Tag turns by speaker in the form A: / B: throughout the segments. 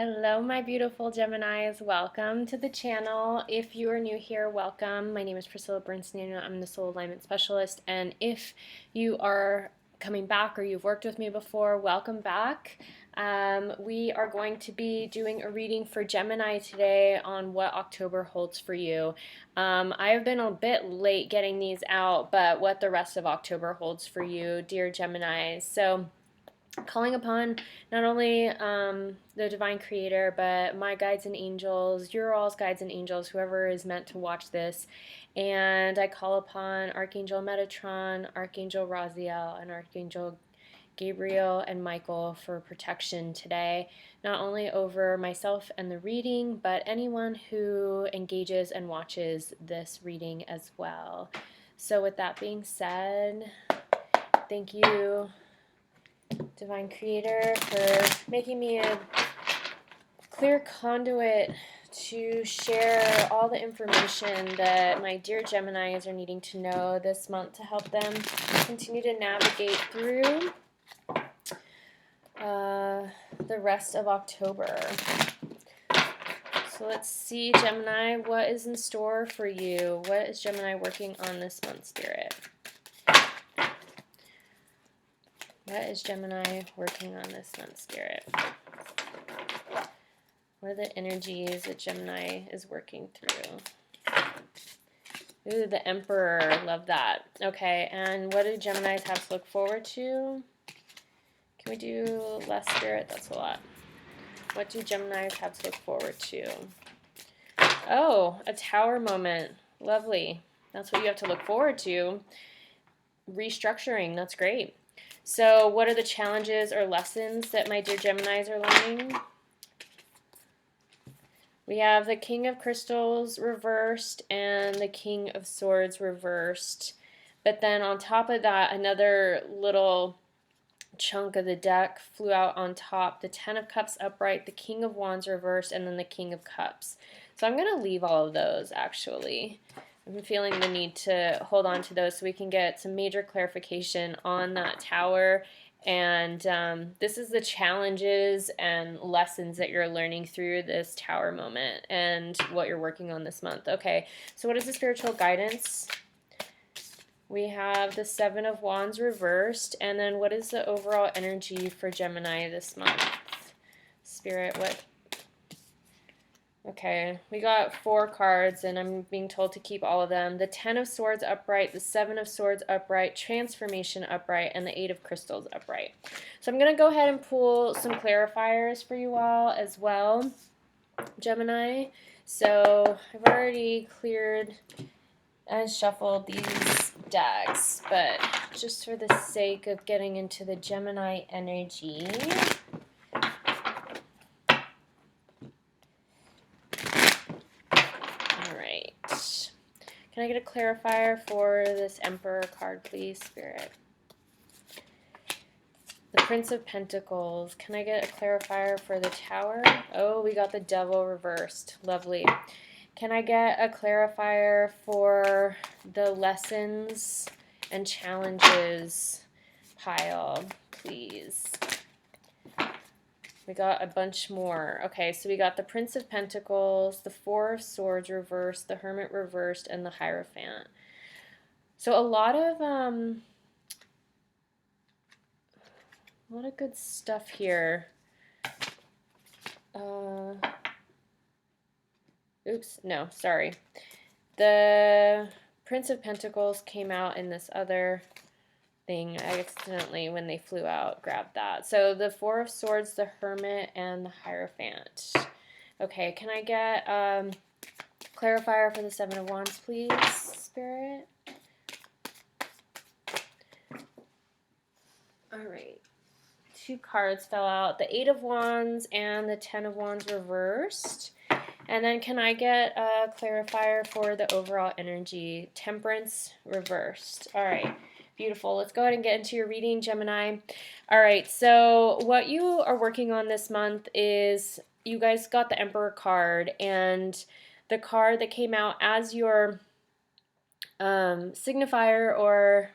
A: Hello, my beautiful Geminis. Welcome to the channel. If you are new here, welcome. My name is Priscilla Bernstein. I'm the Soul Alignment Specialist. And if you are coming back or you've worked with me before, welcome back. We are going to be doing a reading for Gemini today on what October holds for you. I have been a bit late getting these out, but what the rest of October holds for you, dear Geminis. So, calling upon not only the divine creator, but my guides and angels, your all's guides and angels, whoever is meant to watch this. And I call upon Archangel Metatron, Archangel Raziel, and Archangel Gabriel and Michael for protection today, not only over myself and the reading, but anyone who engages and watches this reading as well. So with that being said, thank you, Divine Creator, for making me a clear conduit to share all the information that my dear Geminis are needing to know this month to help them continue to navigate through the rest of October. So let's see, Gemini, what is in store for you? What is Gemini working on this month, Spirit? What is Gemini working on this month, Spirit? What are the energies that Gemini is working through? Ooh, the Emperor. Love that. Okay, and what do Geminis have to look forward to? Can we do less, Spirit? That's a lot. What do Geminis have to look forward to? Oh, a Tower moment. Lovely. That's what you have to look forward to. Restructuring. That's great. So what are the challenges or lessons that my dear Geminis are learning? We have the King of Crystals reversed and the King of Swords reversed. But then on top of that, another little chunk of the deck flew out on top. The Ten of Cups upright, the King of Wands reversed, and then the King of Cups. So I'm going to leave all of those, actually. I'm feeling the need to hold on to those so we can get some major clarification on that Tower. And this is the challenges and lessons that you're learning through this Tower moment and what you're working on this month. Okay, so what is the spiritual guidance? We have the Seven of Wands reversed. And then what is the overall energy for Gemini this month? Spirit, what? Okay, we got 4 cards, and I'm being told to keep all of them. The Ten of Swords upright, the Seven of Swords upright, Transformation upright, and the Eight of Crystals upright. So I'm going to go ahead and pull some clarifiers for you all as well, Gemini. So I've already cleared and shuffled these decks, but just for the sake of getting into the Gemini energy, can I get a clarifier for this Emperor card, please, Spirit? The Prince of Pentacles. Can I get a clarifier for the Tower? Oh, we got the Devil reversed. Lovely. Can I get a clarifier for the Lessons and Challenges pile, please? We got a bunch more. Okay, so we got the Prince of Pentacles, the Four of Swords reversed, the Hermit reversed, and the Hierophant. So a lot of good stuff here. Oops, no, sorry. The Prince of Pentacles came out in this other thing. I accidentally, when they flew out, grabbed that. So the Four of Swords, the Hermit, and the Hierophant. Okay, can I get clarifier for the Seven of Wands, please, Spirit? Alright. 2 cards fell out. The Eight of Wands and the Ten of Wands reversed. And then can I get a clarifier for the overall energy? Temperance reversed. Alright. Beautiful. Let's go ahead and get into your reading, Gemini. All right, so what you are working on this month is you guys got the Emperor card, and the card that came out as your signifier or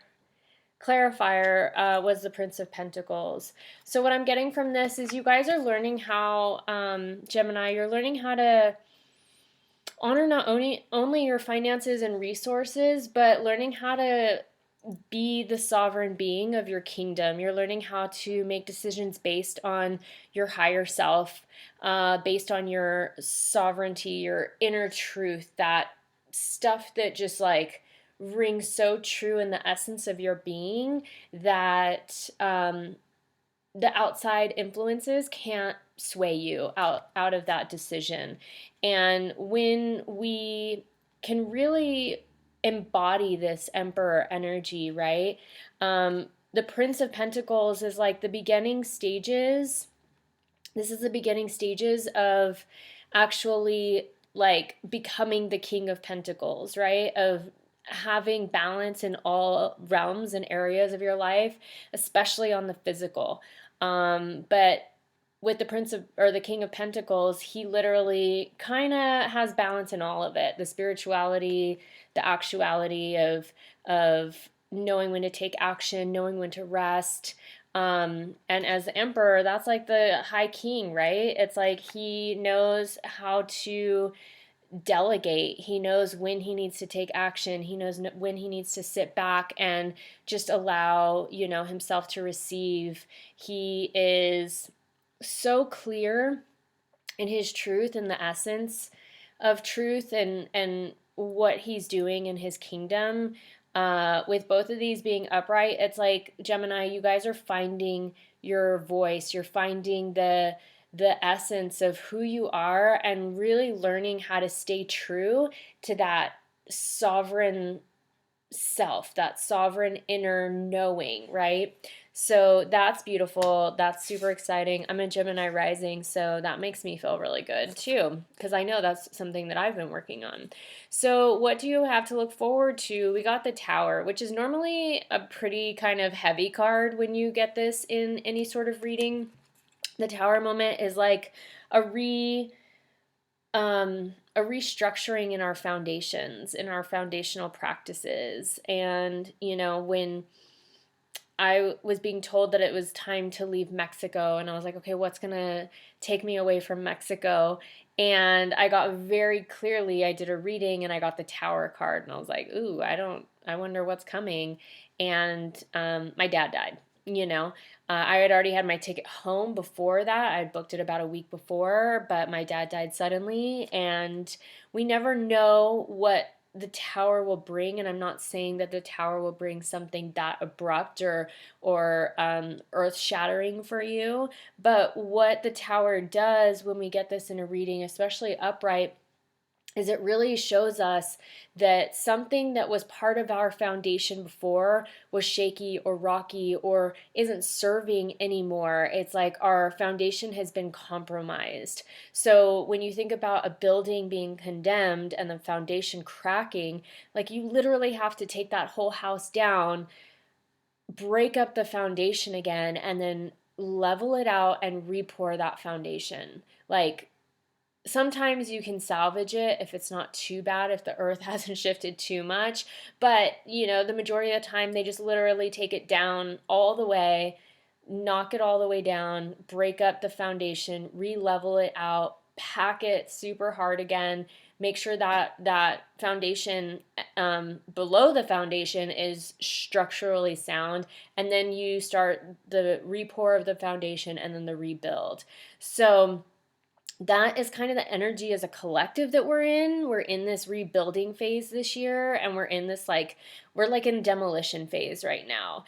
A: clarifier was the Prince of Pentacles. So what I'm getting from this is you guys are learning how, Gemini, you're learning how to honor not only your finances and resources, but learning how to be the sovereign being of your kingdom. You're learning how to make decisions based on your higher self, based on your sovereignty, your inner truth, that stuff that just like rings so true in the essence of your being that the outside influences can't sway you out of that decision. And when we can really embody this emperor energy, right? The Prince of Pentacles is like the beginning stages. This is the beginning stages of actually like becoming the King of Pentacles, right? Of having balance in all realms and areas of your life, especially on the physical. But with the Prince of, or the King of Pentacles, he literally kind of has balance in all of it. The spirituality, the actuality of knowing when to take action, knowing when to rest. And as the Emperor, that's like the High King, right? It's like he knows how to delegate. He knows when he needs to take action. He knows when he needs to sit back and just allow, you know, himself to receive. He is so clear in his truth and the essence of truth and what he's doing in his kingdom. With both of these being upright, it's like, Gemini, you guys are finding your voice. You're finding the essence of who you are and really learning how to stay true to that sovereign self, that sovereign inner knowing, right? So that's beautiful. That's super exciting. I'm a Gemini rising, so that makes me feel really good too, because I know that's something that I've been working on. So what do you have to look forward to? We got the Tower, which is normally a pretty kind of heavy card when you get this in any sort of reading. The Tower moment is like a restructuring in our foundations, in our foundational practices. And, you know, when I was being told that it was time to leave Mexico, and I was like, okay, what's going to take me away from Mexico? And I got very clearly, I did a reading and I got the Tower card, and I was like, ooh, I wonder what's coming. And my dad died, you know. I had already had my ticket home before that. I had booked it about a week before, but my dad died suddenly, and we never know what the Tower will bring. And I'm not saying that the Tower will bring something that abrupt or earth-shattering for you, but what the Tower does when we get this in a reading, especially upright, is it really shows us that something that was part of our foundation before was shaky or rocky or isn't serving anymore. It's like our foundation has been compromised. So when you think about a building being condemned and the foundation cracking, like you literally have to take that whole house down, break up the foundation again, and then level it out and re-pour that foundation. Like, sometimes you can salvage it if it's not too bad, if the earth hasn't shifted too much. But, you know, the majority of the time they just literally take it down all the way, knock it all the way down, break up the foundation, re-level it out, pack it super hard again, make sure that that foundation below the foundation is structurally sound, and then you start the re-pour of the foundation and then the rebuild. So that is kind of the energy as a collective that we're in. We're in this rebuilding phase this year, and we're in this we're like in demolition phase right now.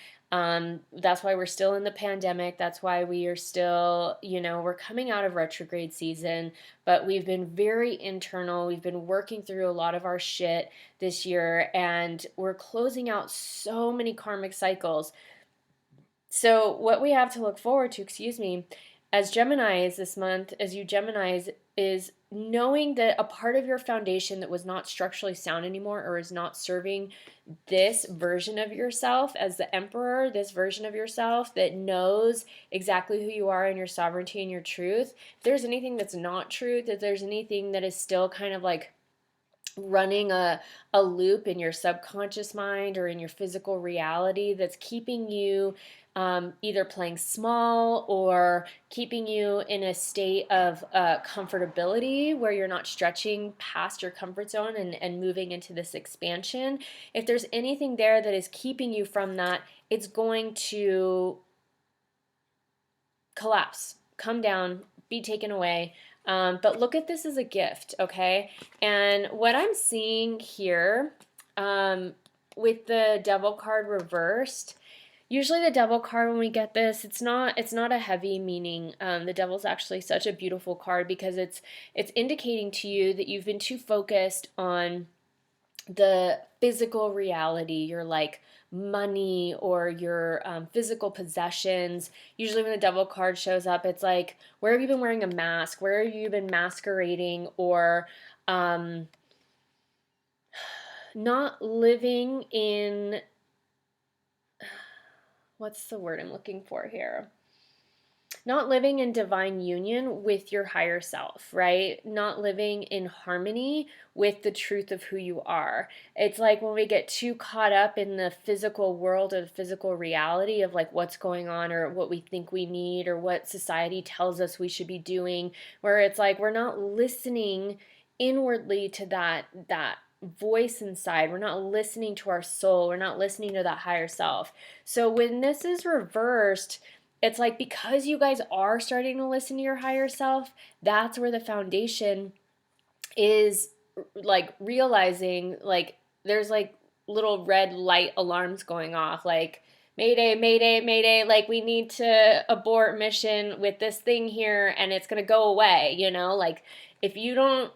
A: That's why we're still in the pandemic. That's why we are still, you know, we're coming out of retrograde season, but we've been very internal. We've been working through a lot of our shit this year, and we're closing out so many karmic cycles. So what we have to look forward to, as Geminis this month, as you Geminis, is knowing that a part of your foundation that was not structurally sound anymore or is not serving this version of yourself as the Emperor, this version of yourself that knows exactly who you are and your sovereignty and your truth. If there's anything that's not truth, if there's anything that is still kind of like running a loop in your subconscious mind or in your physical reality that's keeping you either playing small or keeping you in a state of comfortability where you're not stretching past your comfort zone and moving into this expansion. If there's anything there that is keeping you from that, it's going to collapse, come down, be taken away. But look at this as a gift, okay? And what I'm seeing here with the Devil card reversed, usually the Devil card, when we get this, it's not a heavy meaning. The Devil's actually such a beautiful card because it's indicating to you that you've been too focused on the physical reality, your like money or your physical possessions. Usually when the Devil card shows up, it's like, where have you been wearing a mask? Where have you been masquerading or not living in, what's the word I'm looking for here? Not living in divine union with your higher self, right? Not living in harmony with the truth of who you are. It's like when we get too caught up in the physical world or the physical reality of like what's going on or what we think we need or what society tells us we should be doing, where it's like we're not listening inwardly to that voice inside. We're not listening to our soul. We're not listening to that higher self. So when this is reversed, it's like because you guys are starting to listen to your higher self, that's where the foundation is, like realizing like there's like little red light alarms going off, like mayday, mayday, mayday, like we need to abort mission with this thing here and it's going to go away, you know, like if you don't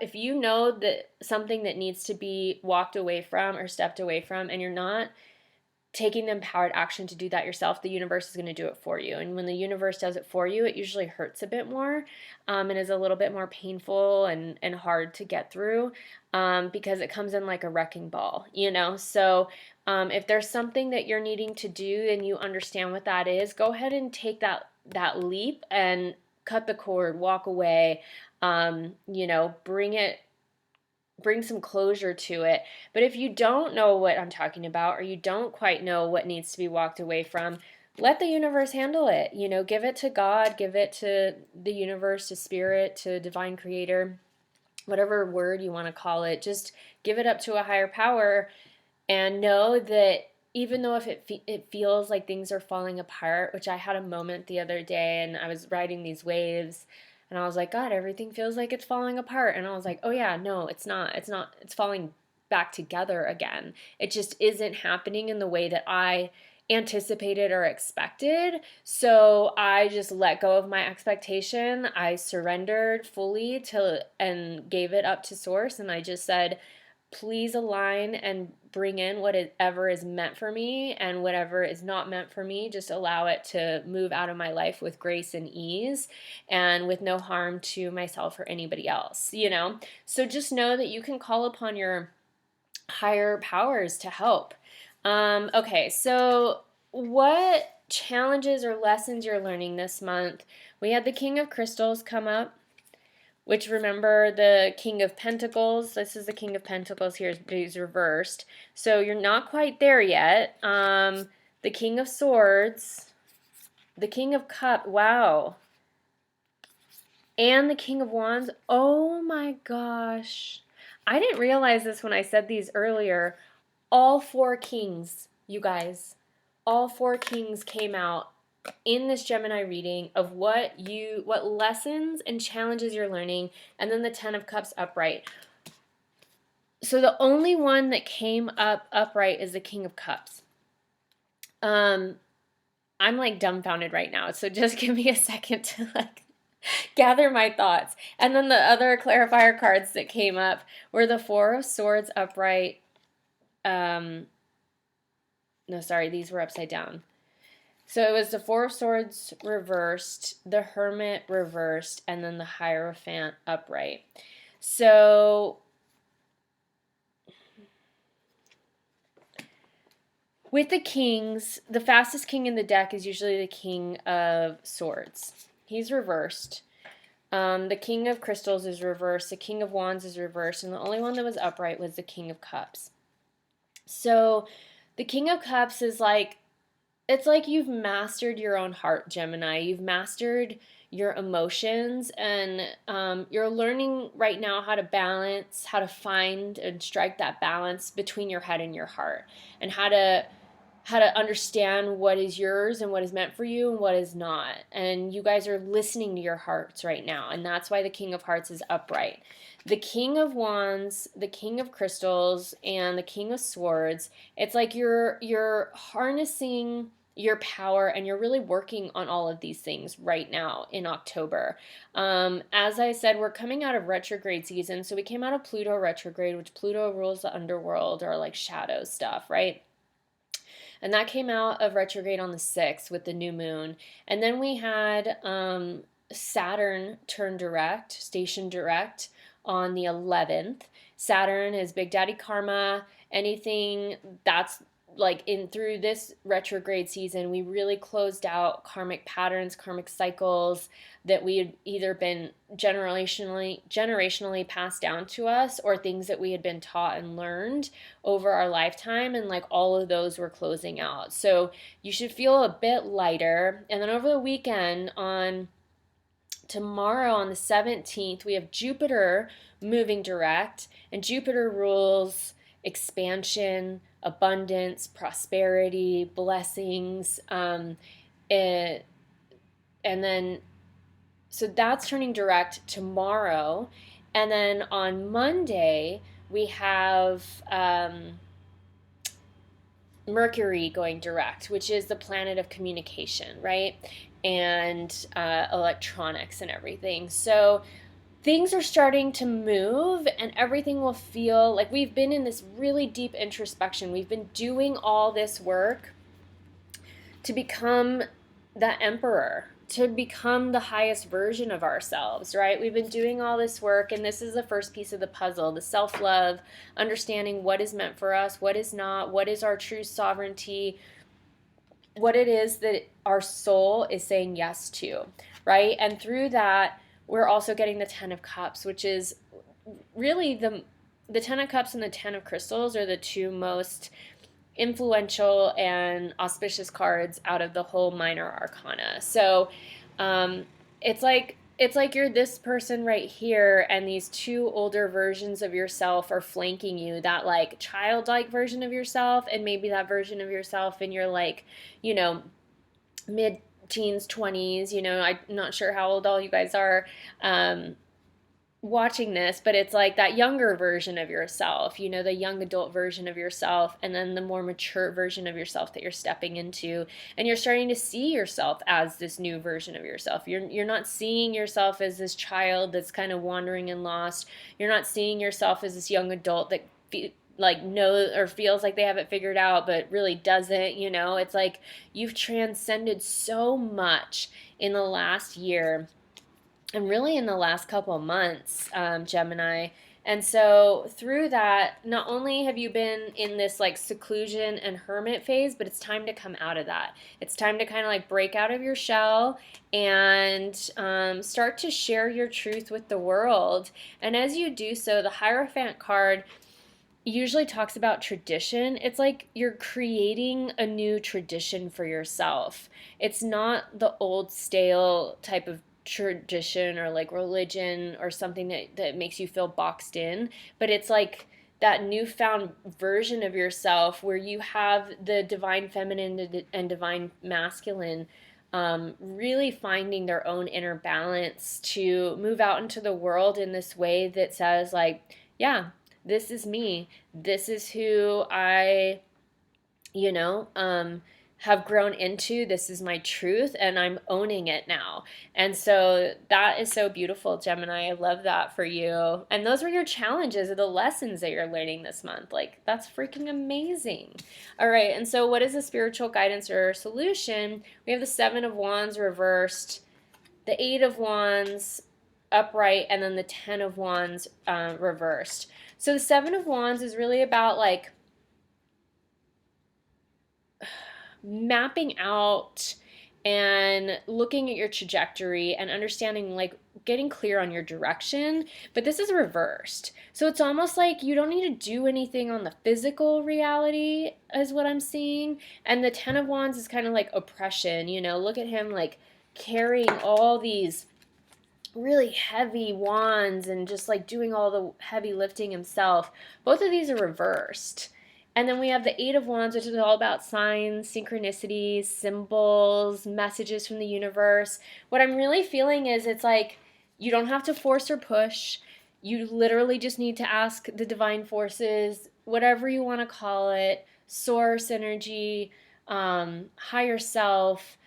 A: if you know that something that needs to be walked away from or stepped away from and you're not taking the empowered action to do that yourself, the universe is going to do it for you. And when the universe does it for you, it usually hurts a bit more and is a little bit more painful and hard to get through because it comes in like a wrecking ball, you know? So if there's something that you're needing to do and you understand what that is, go ahead and take that leap and cut the cord, walk away, you know, bring some closure to it. But if you don't know what I'm talking about or you don't quite know what needs to be walked away from, let the universe handle it. You know, give it to God, give it to the universe, to spirit, to divine creator, whatever word you want to call it. Just give it up to a higher power and know that even though if it feels like things are falling apart, which I had a moment the other day and I was riding these waves and I was like, God, everything feels like it's falling apart. And I was like, oh yeah, no, it's not. It's not. It's falling back together again. It just isn't happening in the way that I anticipated or expected. So I just let go of my expectation. I surrendered fully to and gave it up to source. And I just said, please align and bring in whatever is meant for me, and whatever is not meant for me, just allow it to move out of my life with grace and ease and with no harm to myself or anybody else, you know? So just know that you can call upon your higher powers to help. Okay, so what challenges or lessons you're learning this month? We had the King of Crystals come up, which, remember, the King of Pentacles, this is the King of Pentacles here, is reversed. So you're not quite there yet. The King of Swords, the King of Cups, wow. And the King of Wands, oh my gosh. I didn't realize this when I said these earlier. All four kings, you guys, all four kings came out in this Gemini reading of what lessons and challenges you're learning, and then the 10 of Cups upright. So the only one that came up upright is the King of Cups. I'm like dumbfounded right now, so just give me a second to like gather my thoughts. And then the other clarifier cards that came up were the Four of Swords upright. No, sorry, these were upside down. So it was the Four of Swords reversed, the Hermit reversed, and then the Hierophant upright. So with the kings, the fastest king in the deck is usually the King of Swords. He's reversed. The King of Crystals is reversed, the King of Wands is reversed, and the only one that was upright was the King of Cups. So the King of Cups is like, it's like you've mastered your own heart, Gemini. You've mastered your emotions, and you're learning right now how to balance, how to find and strike that balance between your head and your heart, and how to understand what is yours and what is meant for you and what is not. And you guys are listening to your hearts right now, and that's why the King of Hearts is upright. The King of Wands, the King of Crystals, and the King of Swords, it's like you're harnessing your power, and you're really working on all of these things right now in October. As I said, we're coming out of retrograde season. So we came out of Pluto retrograde, which Pluto rules the underworld, or like shadow stuff, right? And that came out of retrograde on the 6th with the new moon. And then we had Saturn turn direct, station direct on the 11th. Saturn is Big Daddy Karma. Anything that's like in through this retrograde season, we really closed out karmic patterns, karmic cycles that we had either been generationally passed down to us, or things that we had been taught and learned over our lifetime, and like all of those were closing out. So you should feel a bit lighter. And then over the weekend, on tomorrow on the 17th, we have Jupiter moving direct, and Jupiter rules expansion, abundance, prosperity, blessings, and then so that's turning direct tomorrow. And then on Monday we have Mercury going direct, which is the planet of communication, right? And electronics and everything. So things are starting to move, and everything will feel like we've been in this really deep introspection. We've been doing all this work to become the emperor, to become the highest version of ourselves, right? We've been doing all this work, and this is the first piece of the puzzle, the self-love, understanding what is meant for us, what is not, what is our true sovereignty, what it is that our soul is saying yes to, right? And through that, we're also getting the 10 of Cups, which is really the 10 of Cups and the 10 of Crystals are the two most influential and auspicious cards out of the whole minor arcana. So it's like you're this person right here, and these two older versions of yourself are flanking you, that like childlike version of yourself, and maybe that version of yourself in your like, mid teens, 20s, I'm not sure how old all you guys are watching this, but it's like that younger version of yourself, the young adult version of yourself, and then the more mature version of yourself that you're stepping into, and you're starting to see yourself as this new version of yourself. You're not seeing yourself as this child that's kind of wandering and lost. You're not seeing yourself as this young adult that knows or feels like they have it figured out but really doesn't. It's like you've transcended so much in the last year, and really in the last couple of months, Gemini. And so through that, not only have you been in this like seclusion and hermit phase, but it's time to come out of that. It's time to kind of like break out of your shell and start to share your truth with the world. And as you do so, the Hierophant card usually talks about tradition. It's like you're creating a new tradition for yourself. It's not the old stale type of tradition or like religion or something that makes you feel boxed in, but it's like that newfound version of yourself where you have the divine feminine and divine masculine really finding their own inner balance to move out into the world in this way that says like, yeah, this is me. This is who I, have grown into. This is my truth, and I'm owning it now. And so that is so beautiful, Gemini. I love that for you. And those were your challenges or the lessons that you're learning this month. Like, that's freaking amazing. All right, and so what is the spiritual guidance or solution? We have the 7 of Wands reversed, the 8 of Wands upright, and then the 10 of Wands reversed. So the 7 of Wands is really about like mapping out and looking at your trajectory and understanding, like, getting clear on your direction. But this is reversed. So it's almost like you don't need to do anything on the physical reality, is what I'm seeing. And the Ten of Wands is kind of like oppression. You know, look at him like carrying all these really heavy wands and just like doing all the heavy lifting himself. Both of these are reversed. And then we have the Eight of Wands, which is all about signs, synchronicities, symbols, messages from the universe. What I'm really feeling is it's like you don't have to force or push. You literally just need to ask the divine forces, whatever you want to call it, source energy, higher self,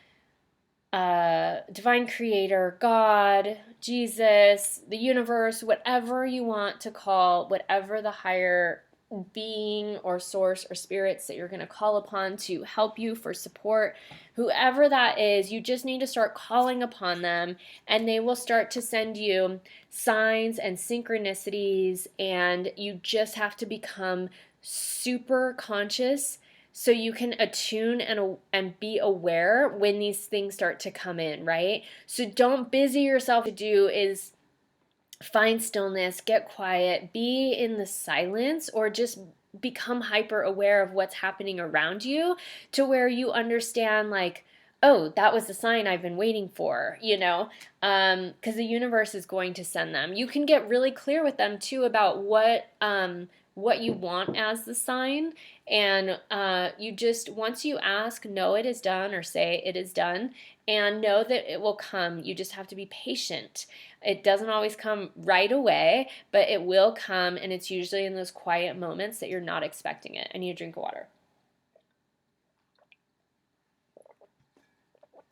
A: divine creator, God, Jesus, the universe, whatever you want to call, whatever the higher being or source or spirits that you're going to call upon to help you for support, whoever that is, you just need to start calling upon them, and they will start to send you signs and synchronicities, and you just have to become super conscious so you can attune and be aware when these things start to come in, right? So don't busy yourself. To do is find stillness, get quiet, be in the silence, or just become hyper aware of what's happening around you to where you understand, like, oh, that was the sign I've been waiting for, you know, because the universe is going to send them. You can get really clear with them too about what you want as the sign, and you just, once you ask, know it is done, or say it is done, and know that it will come. You just have to be patient. It doesn't always come right away, but it will come, and it's usually in those quiet moments that you're not expecting it. I need a drink of water.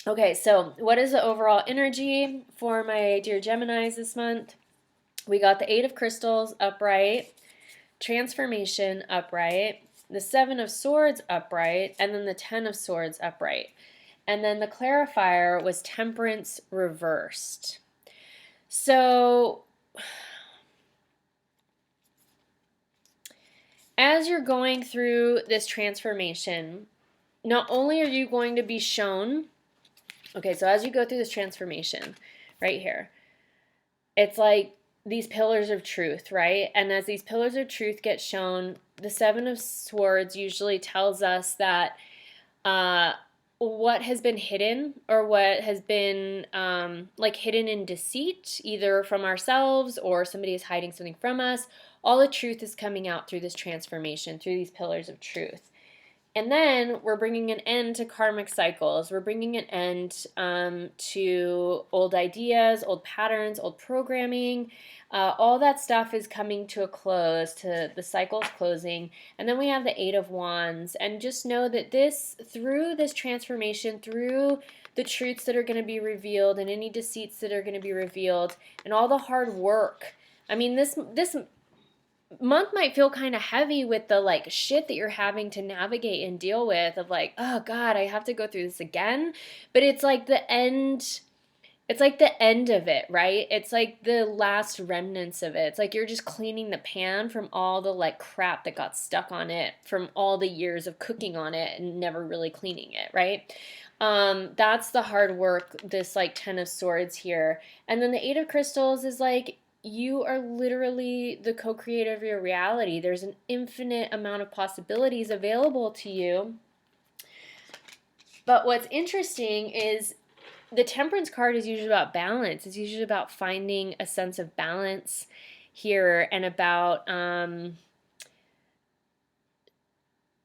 A: Okay, so what is the overall energy for my dear Geminis this month? We got the Eight of Crystals upright, Transformation upright, the Seven of Swords upright, and then the Ten of Swords upright. And then the clarifier was Temperance reversed. So as you're going through this transformation, not only are you going to be shown, okay, so as you go through this transformation right here, it's like these pillars of truth, right? And as these pillars of truth get shown, the Seven of Swords usually tells us that what has been hidden, or what has been like hidden in deceit, either from ourselves or somebody is hiding something from us, all the truth is coming out through this transformation, through these pillars of truth. And then we're bringing an end to karmic cycles. We're bringing an end to old ideas, old patterns, old programming. All that stuff is coming to a close, to the cycle's closing. And then we have the Eight of Wands. And just know that through this transformation, through the truths that are going to be revealed and any deceits that are going to be revealed, and all the hard work. I mean, this month might feel kind of heavy with the like shit that you're having to navigate and deal with, of like, oh God, I have to go through this again. But it's like the end. It's like the end of it, right? It's like the last remnants of it. It's like you're just cleaning the pan from all the like crap that got stuck on it from all the years of cooking on it and never really cleaning it, right? That's the hard work, this like Ten of Swords here. And then the Eight of Crystals is like, you are literally the co-creator of your reality. There's an infinite amount of possibilities available to you. But what's interesting is the Temperance card is usually about balance. It's usually about finding a sense of balance here, and about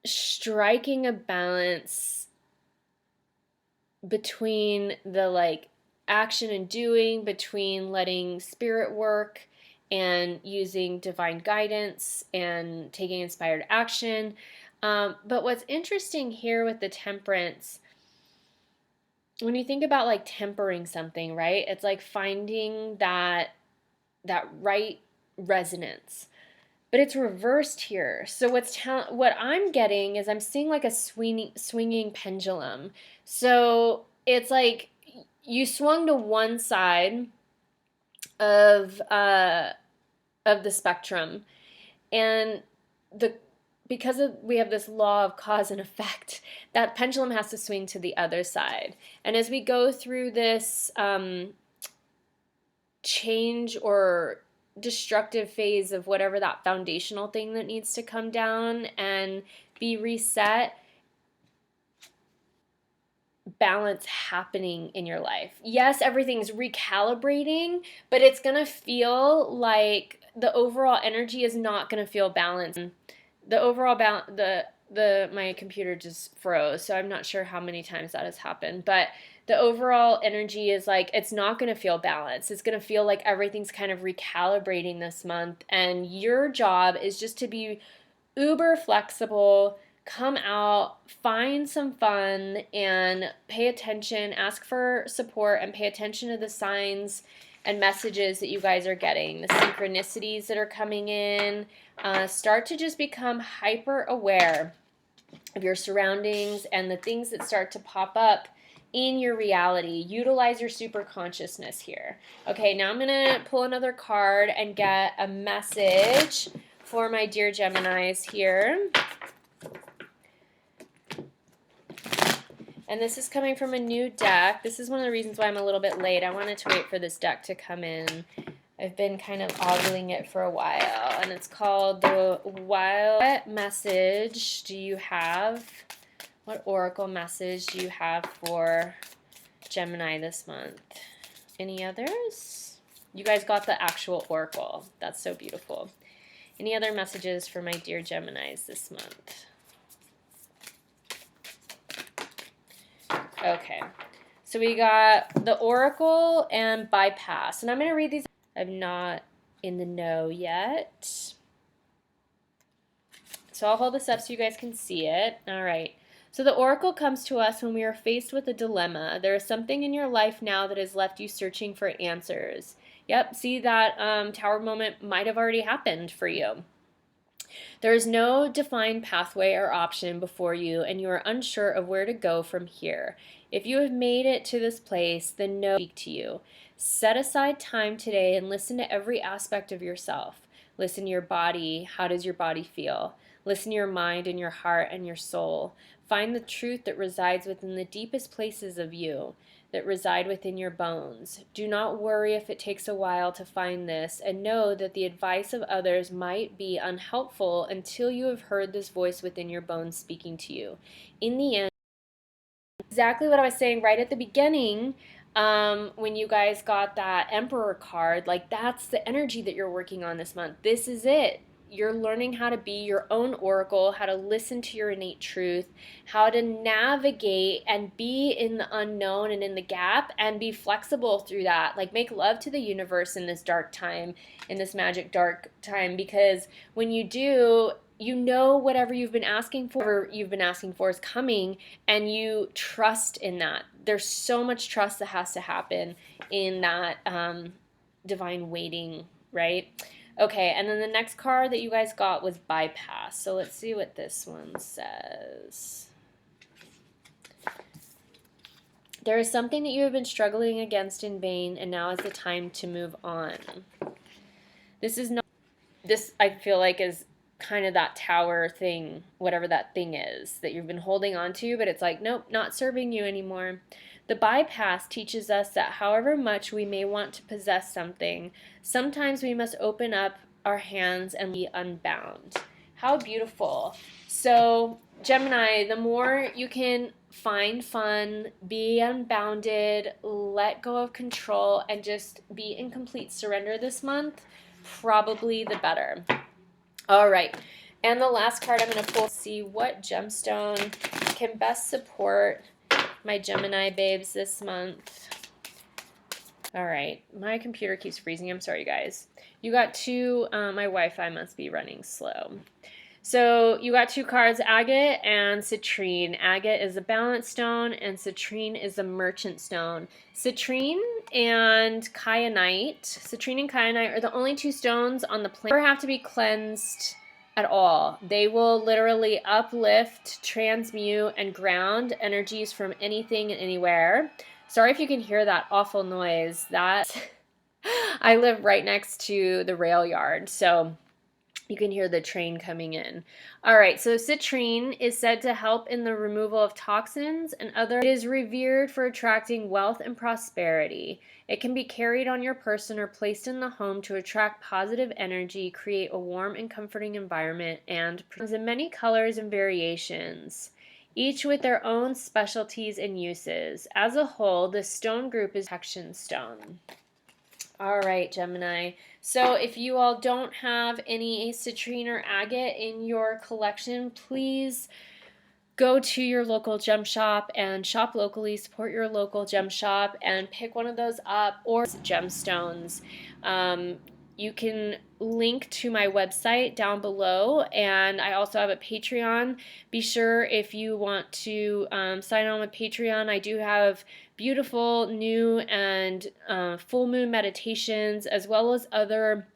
A: striking a balance between the like action and doing, between letting spirit work and using divine guidance and taking inspired action. But what's interesting here with the Temperance, when you think about like tempering something, right? It's like finding that right resonance. But it's reversed here. So what I'm getting is I'm seeing like a swinging pendulum. So it's like you swung to one side of the spectrum, and the because we have this law of cause and effect, that pendulum has to swing to the other side. And as we go through this change or destructive phase of whatever that foundational thing that needs to come down and be reset, balance happening in your life. Yes, everything's recalibrating, but it's going to feel like the overall energy is not going to feel balanced. The overall my computer just froze, so I'm not sure how many times that has happened, but the overall energy is like it's not going to feel balanced. It's going to feel like everything's kind of recalibrating this month, and your job is just to be uber flexible. Come out, find some fun, and pay attention, ask for support, and pay attention to the signs and messages that you guys are getting, the synchronicities that are coming in. Start to just become hyper aware of your surroundings and the things that start to pop up in your reality. Utilize your super consciousness here. Okay, now I'm going to pull another card and get a message for my dear Geminis here. And this is coming from a new deck. This is one of the reasons why I'm a little bit late. I wanted to wait for this deck to come in. I've been kind of ogling it for a while. And it's called the Wild. What message do you have? What oracle message do you have for Gemini this month? Any others? You guys got the actual oracle. That's so beautiful. Any other messages for my dear Geminis this month? Okay, so we got the oracle and bypass, and I'm going to read these. I'm not in the know yet, so I'll hold this up so you guys can see it. All right, so the oracle comes to us when we are faced with a dilemma. There is something in your life now that has left you searching for answers. Yep, see that tower moment might have already happened for you. There is no defined pathway or option before you, and you are unsure of where to go from here. If you have made it to this place, then know speak to you. Set aside time today and listen to every aspect of yourself. Listen to your body. How does your body feel? Listen to your mind and your heart and your soul. Find the truth that resides within the deepest places of you, that reside within your bones. Do not worry if it takes a while to find this, and know that the advice of others might be unhelpful until you have heard this voice within your bones speaking to you. In the end, exactly what I was saying right at the beginning, when you guys got that Emperor card, like that's the energy that you're working on this month. This is it. You're learning how to be your own oracle, how to listen to your innate truth, how to navigate and be in the unknown and in the gap and be flexible through that. Like make love to the universe in this dark time, in this magic dark time, because when you do, you know whatever you've been asking for is coming, and you trust in that. There's so much trust that has to happen in that divine waiting, right? Okay, and then the next card that you guys got was bypass. So let's see what this one says. There is something that you have been struggling against in vain, and now is the time to move on. This I feel like is kind of that tower thing, whatever that thing is that you've been holding on to, but it's like, nope, not serving you anymore. The bypass teaches us that however much we may want to possess something, sometimes we must open up our hands and be unbound. How beautiful. So, Gemini, the more you can find fun, be unbounded, let go of control, and just be in complete surrender this month, probably the better. All right, and the last card I'm going to pull, see what gemstone can best support my Gemini babes this month. All right, my computer keeps freezing. I'm sorry, you guys. You got two, my Wi-Fi must be running slow. So you got two cards, agate and citrine. Agate is a balance stone, and citrine is a merchant stone. Citrine and kyanite are the only two stones on the planet that never have to be cleansed at all. They will literally uplift, transmute, and ground energies from anything and anywhere. Sorry if you can hear that awful noise. I live right next to the rail yard, so You can hear the train coming in. All right, so citrine is said to help in the removal of toxins and other. It is revered for attracting wealth and prosperity. It can be carried on your person or placed in the home to attract positive energy, create a warm and comforting environment, and comes in many colors and variations, each with their own specialties and uses. As a whole, this stone group is protection stone. All right, Gemini. So if you all don't have any citrine or agate in your collection, please go to your local gem shop and shop locally, support your local gem shop, and pick one of those up, or gemstones. You can link to my website down below, and I also have a Patreon. Be sure, if you want to sign on with Patreon, I do have beautiful new and full moon meditations, as well as other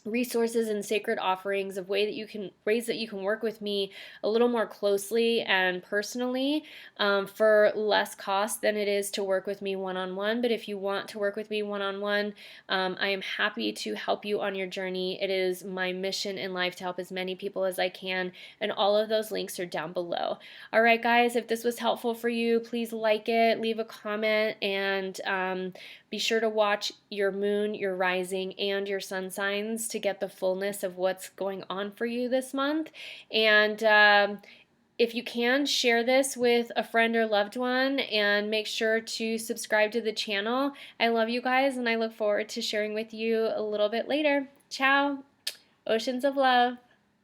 A: resources and sacred offerings of ways that you can work with me a little more closely and personally, for less cost than it is to work with me one-on-one. But if you want to work with me one-on-one, I am happy to help you on your journey. It is my mission in life to help as many people as I can, and all of those links are down below. All right, guys, if this was helpful for you, please like it, leave a comment, and be sure to watch your moon, your rising, and your sun signs to get the fullness of what's going on for you this month. And if you can, share this with a friend or loved one, and make sure to subscribe to the channel. I love you guys, and I look forward to sharing with you a little bit later. Ciao. Oceans of love.